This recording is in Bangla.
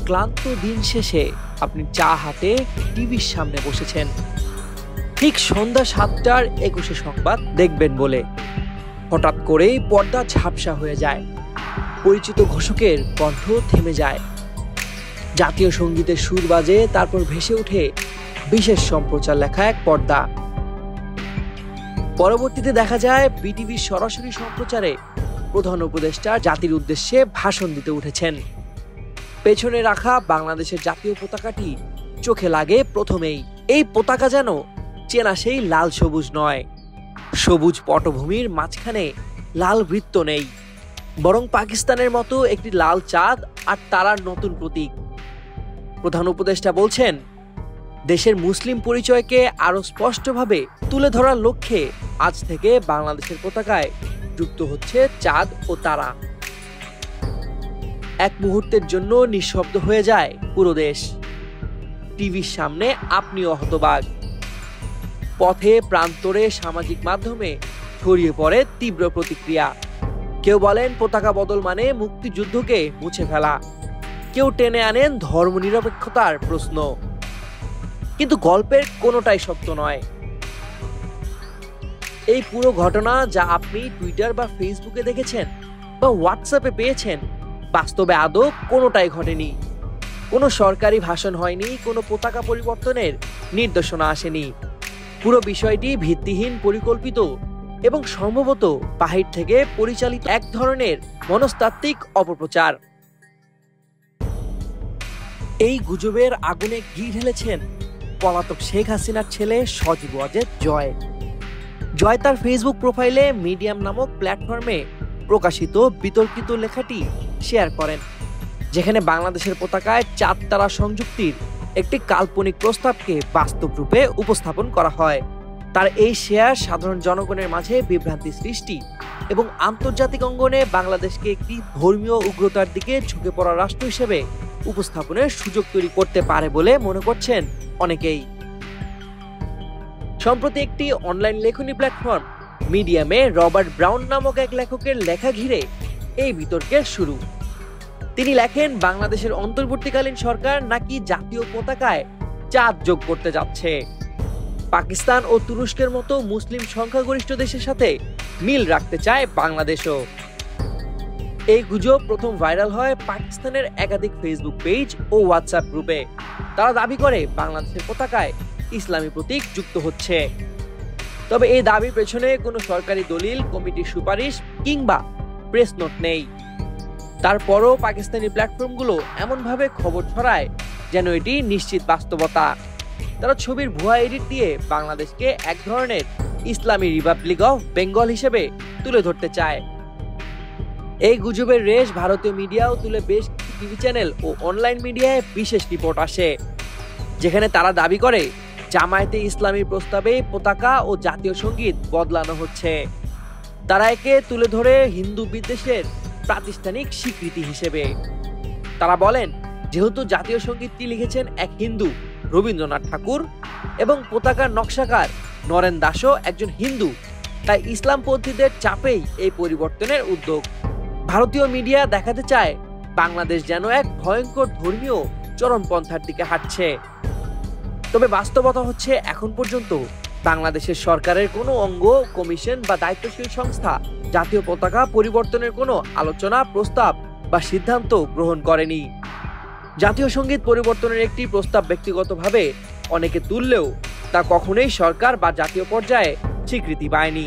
ক্লান্ত দিন শেষে আপনি চা হাতে টিভির সামনে বসেছেন, ঠিক সন্ধ্যা 7টার 21 সংবাদ দেখবেন বলে হঠাৎ করেই পর্দা ঝাপসা হয়ে যায়। পরিচিত ঘোষকের কণ্ঠ থেমে যায়, জাতীয় সঙ্গীতের সুর বাজে, তারপর ভেসে ওঠে বিশেষ সম্প্রচার লেখা এক পর্দা। পরবর্তীতে দেখা যায় বিটিভির সরাসরি সম্প্রচারে প্রধান উপদেষ্টা জাতির উদ্দেশ্যে ভাষণ দিতে উঠেছেন। পেছনে রাখা বাংলাদেশের জাতীয় পতাকাটি চোখে লাগে প্রথমেই। এই পতাকা যেন চেনা সেই লাল সবুজ নয়, সবুজ পটভূমির মাঝখানে লাল বৃত্ত নেই, বরং পাকিস্তানের মতো একটি লাল চাঁদ আর তারার নতুন প্রতীক। প্রধান উপদেষ্টা বলছেন, দেশের মুসলিম পরিচয়কে আরো স্পষ্টভাবে তুলে ধরার লক্ষ্যে আজ থেকে বাংলাদেশের পতাকায় যুক্ত হচ্ছে চাঁদ ও তারা। এক মুহূর্তের জন্য নিঃশব্দ হয়ে যায় পুরো দেশ। টিভির সামনে আপনিও হতবাক। পথে প্রান্তরে সামাজিক মাধ্যমে ছড়িয়ে পড়ে তীব্র প্রতিক্রিয়া। কেউ বলেন পতাকা বদল মানে মুক্তিযুদ্ধকে মুছে ফেলা, কেউ টেনে আনেন ধর্মনিরপেক্ষতার প্রশ্ন। কিন্তু গল্পের কোনোটাই সত্য নয়। এই পুরো ঘটনা যা আপনি টুইটার বা ফেসবুকে দেখেছেন বা হোয়াটসঅ্যাপে পেয়েছেন, বাস্তবে আদৌ কোনোটাই ঘটেনি। কোনো সরকারি ভাষণ হয়নি, কোনো পতাকা পরিবর্তনের নির্দেশনা আসেনি। পুরো বিষয়টি ভিত্তিহীন, পরিকল্পিত এবং সম্ভবত বাহির থেকে পরিচালিত এক ধরনের মনস্তাত্ত্বিক অপপ্রচার। এই গুজবের আগুনে ঘি ঢেলেছেন পলাতক শেখ হাসিনার ছেলে সজীব ওয়াজেদ জয়। জয় তার ফেসবুক প্রোফাইলে মিডিয়াম নামক প্ল্যাটফর্মে প্রকাশিত বিতর্কিত লেখাটি শেয়ার করেন, যেখানে বাংলাদেশের পতাকায় চাঁদ তারা সংযুক্তির একটি কাল্পনিক প্রস্তাবকে বাস্তব রূপে উপস্থাপন করা হয়। তার এই শেয়ার সাধারণ জনগণের মাঝে বিভ্রান্তি সৃষ্টি এবং আন্তর্জাতিক অঙ্গনে বাংলাদেশকে একটি ধর্মীয় উগ্রতার দিকে ঝুঁকে পড়া রাষ্ট্র হিসেবে উপস্থাপনের সুযোগ তৈরি করতে পারে বলে মনে করছেন অনেকেই। সম্প্রতি একটি অনলাইন লেখনী প্ল্যাটফর্ম মিডিয়ামে রবার্ট ব্রাউন নামক এক লেখকের লেখা ঘিরে এই বিতর্কের শুরু। তিনি লেখেন, বাংলাদেশের অন্তর্বর্তীকালীন সরকার নাকি জাতীয় পতাকায় চাঁদ যোগ করতে যাচ্ছে। পাকিস্তান ও তুরস্কের মতো মুসলিম সংখ্যাগরিষ্ঠ দেশের সাথে মিল রাখতে চায় বাংলাদেশও। এই গুজব প্রথম ভাইরাল হয় পাকিস্তানের একাধিক ফেসবুক পেজ ও হোয়াটসঅ্যাপ গ্রুপে। তারা দাবি করে বাংলাদেশের পতাকায় ইসলামী প্রতীক যুক্ত হচ্ছে। তবে এই দাবির পেছনে কোনো সরকারি দলিল, কমিটির সুপারিশ কিংবা প্রেস নোট নেই। তারপরও পাকিস্তানি প্ল্যাটফর্মগুলো এমনভাবে খবর ছড়ায় যেন এটি নিশ্চিত বাস্তবতা। তারা ছবির ভুয়া এডিট দিয়ে বাংলাদেশকে এক ধরনের ইসলামী রিপাবলিক অফ বেঙ্গল হিসেবে তুলে ধরতে চায়। এই গুজবের রেশ ভারতীয় মিডিয়াও তুলে বেশ টিভি চ্যানেল ও অনলাইন মিডিয়ায় বিশেষ রিপোর্ট আসে, যেখানে তারা দাবি করে জামায়াতে ইসলামী প্রস্তাবে পতাকা ও জাতীয় সঙ্গীত বদলানো হচ্ছে। তারা একে তুলে ধরে হিন্দু বিদ্বেষের প্রাতিষ্ঠানিক স্বীকৃতি হিসেবে। তারা বলেন, যেহেতু জাতীয় সঙ্গীতটি লিখেছেন এক হিন্দু, রবীন্দ্রনাথ ঠাকুর, এবং পতাকার নকশাকার নরেন দাসও একজন হিন্দু, তাই ইসলামপন্থীদের চাপেই এই পরিবর্তনের উদ্যোগ। ভারতীয় মিডিয়া দেখাতে চায় বাংলাদেশ যেন এক ভয়ঙ্কর ধর্মীয় চরমপন্থার দিকে হাঁটছে। তবে বাস্তবতা হচ্ছে, এখন পর্যন্ত বাংলাদেশের সরকারের কোনো অঙ্গ, কমিশন বা দায়িত্বশীল সংস্থা জাতীয় পতাকা পরিবর্তনের কোনো আলোচনা, প্রস্তাব বা সিদ্ধান্ত গ্রহণ করেনি। জাতীয় সঙ্গীত পরিবর্তনের একটি প্রস্তাব ব্যক্তিগতভাবে অনেকে তুললেও তা কখনোই সরকার বা জাতীয় পর্যায়ে স্বীকৃতি পায়নি।